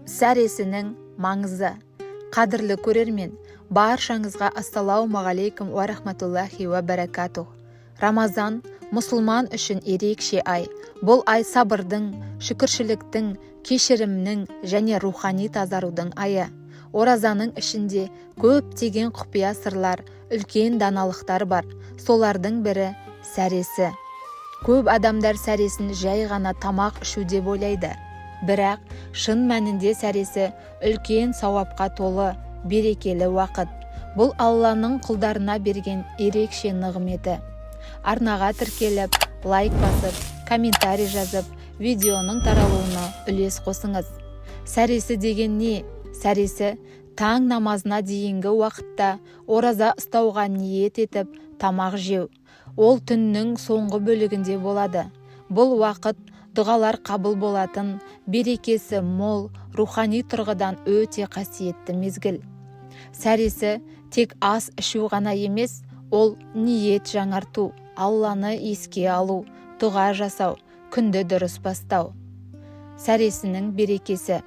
Сәресінің маңызы. Қадірлі көрермен, баршаңызға ассалаумағалейкум ва рахматуллахи ва баракатух. Рамазан мұсылман үшін ерекше ай. Бұл ай сабырдың, шүкіршіліктің, кешірімнің және рухани тазарудың айы. Оразаның ішінде көптеген құпия сырлар, үлкен даналықтар бар. Солардың бірі сәресі. Көп адамдар сәресін жай ғана тамақ ішу деп ойлайды. Бірақ шын мәнінде сәресі үлкен сауапқа толы, берекелі уақыт. Бұл Алланың құлдарына берген ерекше нығметі. Арнаға тіркеліп, лайк басып, комментарий жазып, видеоның таралуына үлес қосыңыз. Сәресі деген не? Сәресі таң намазына дейінгі уақытта ораза ұстауға ниет етіп тамақ жеу. Ол түннің соңғы бөлігінде болады. Бұл уақыт дұғалар қабыл болатын, берекесі мол, рухани тұрғыдан өте қасиетті мезгіл. Сәресі тек ас ішу ғана емес, ол ниет жаңарту, Алланы еске алу, дұға жасау, күнді дұрыс бастау. Сәресінің берекесі.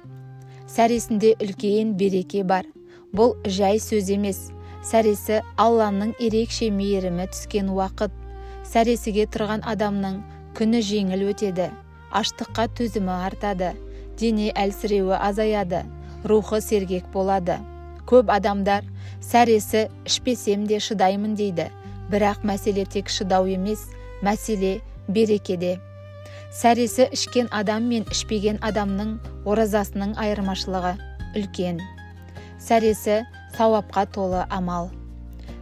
Сәресінде үлкен береке бар. Бұл жай сөз емес. Сәресі Алланың ерекше мейірімі түскен уақыт. Сәресіге тұрған адамның күні жеңіл өтеді, аштыққа төзімі артады, дене әлсіреуі азаяды, рухы сергек болады. Көп адамдар сәресі ішпесем де шыдаймын дейді. Бірақ мәселе тек шыдау емес, мәселе берекеде. Сәресі ішкен адам мен ішпеген адамның оразасының айырмашылығы үлкен. Сәресі сауапқа толы амал.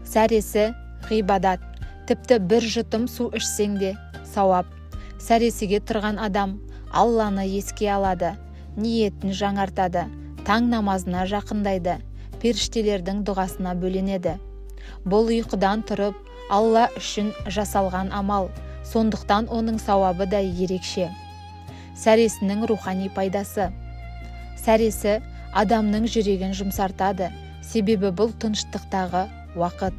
Сәресі ғибадат. Тіпті бір жұтым су ішсең де сауап. Сәресіге тұрған адам Алланы еске алады, ниетін жаңартады, таң намазына жақындайды, періштелердің дұғасына бөленеді. Бұл ұйқыдан тұрып, Алла үшін жасалған амал, сондықтан оның сауабы да ерекше. Сәресінің рухани пайдасы. Сәресі адамның жүрегін жұмсартады, себебі бұл тыныштықтағы уақыт.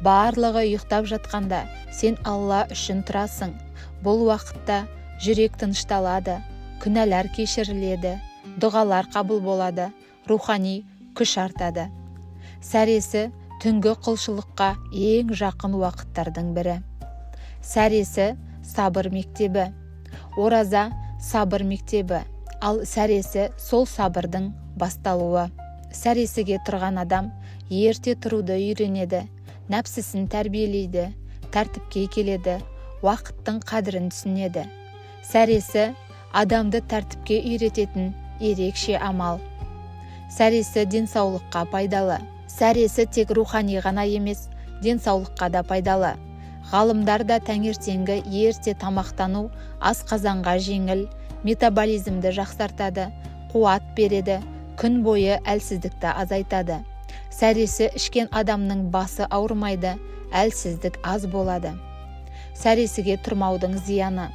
Барлығы ұйықтап жатқанда сен Алла үшін тұрасың. Бұл уақытта жүрек тынышталады, күнәлар кешіріледі, дұғалар қабыл болады, рухани күш артады. Сәресі түнгі құлшылыққа ең жақын уақыттардың бірі. Сәресі сабыр мектебі. Ораза сабыр мектебі, ал сәресі сол сабырдың басталуы. Сәресіге тұрған адам ерте тұруды үйренеді, нәпсісін тәрбиелейді, тәртіпке келеді, уақыттың қадірін түсінеді. Сәресі адамды тәртіпке үйрететін ерекше амал. Сәресі денсаулыққа пайдалы. Сәресі тек рухани ғана емес, денсаулыққа да пайдалы. Ғалымдар да таңертеңгі ерте тамақтану асқазанға жеңіл, метаболизмді жақсартады, қуат береді, күн бойы әлсіздікті азайтады. Сәресі ішкен адамның басы ауырмайды, әлсіздік аз болады. Сәресіге тұрмаудың зияны.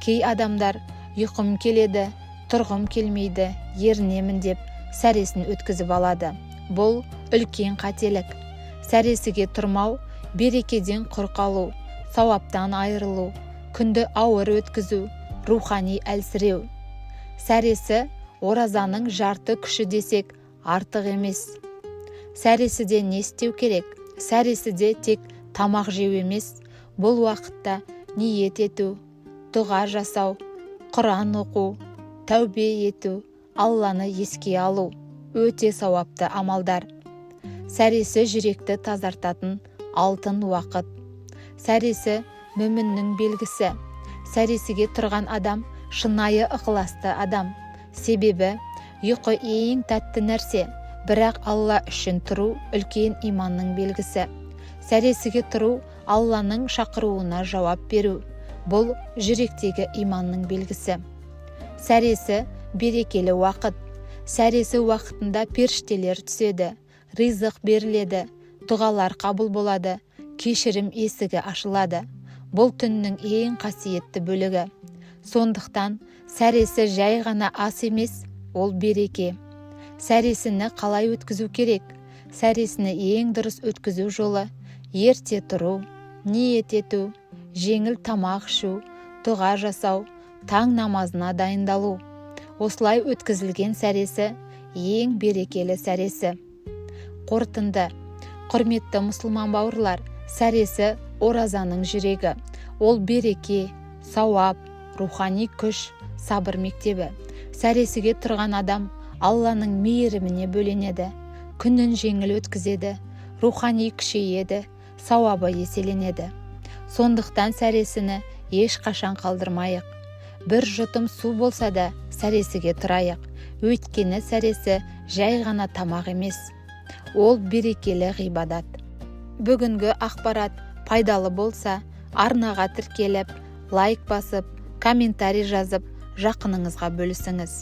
Кей адамдар ұйқым келеді, тұрғым келмейді, ерінемін деп сәресін өткізіп алады. Бұл үлкен қателік. Сәресіге тұрмау, берекеден құр қалу, сауаптан айырылу, күнді ауыр өткізу, рухани әлсіреу. Сәресі оразаның жарты күші десек артық емес. Сәресіде не істеу керек? Сәресіде тек тамақ жеу емес, бұл уақытта ниет ету, дұға жасау, Құран оқу, тәубе ету, Алланы еске алу өте сауапты амалдар. Сәресі жүректі тазартатын алтын уақыт. Сәресі мүміннің белгісі. Сәресіге тұрған адам шынайы ықыласты адам. Себебі ұйқы ең тәтті нәрсе, бірақ Алла үшін тұру үлкен иманның белгісі. Сәресіге тұру Алланың шақыруына жауап беру. Бұл жүректегі иманның белгісі. Сәресі берекелі уақыт. Сәресі уақытында періштелер түседі, ризық беріледі, дұғалар қабыл болады, кешірім есігі ашылады. Бұл түннің ең қасиетті бөлігі. Сондықтан сәресі жай ғана ас емес, ол береке. Сәресіні қалай өткізу керек? Сәресіні ең дұрыс өткізу жолы ерте тұру, ниет ету, жеңіл тамақ ішу, дұға жасау, таң намазына дайындалу. Осылай өткізілген сәресі ең берекелі сәресі. Қорытынды. Құрметті мұсылман бауырлар, сәресі оразаның жүрегі. Ол береке, сауап, рухани күш, сабыр мектебі. Сәресіге тұрған адам Алланың мейіріміне бөленеді, күнін жеңіл өткізеді, рухани күшейеді, сауабы еселенеді. Сондықтан сәресіні ешқашан қалдырмайық. Бір жұтым су болса да сәресіге тұрайық. Өйткені сәресі жай ғана тамақ емес. Ол берекелі ғибадат. Бүгінгі ақпарат пайдалы болса, арнаға тіркеліп, лайк басып, комментарий жазып, жақыныңызға бөлісіңіз.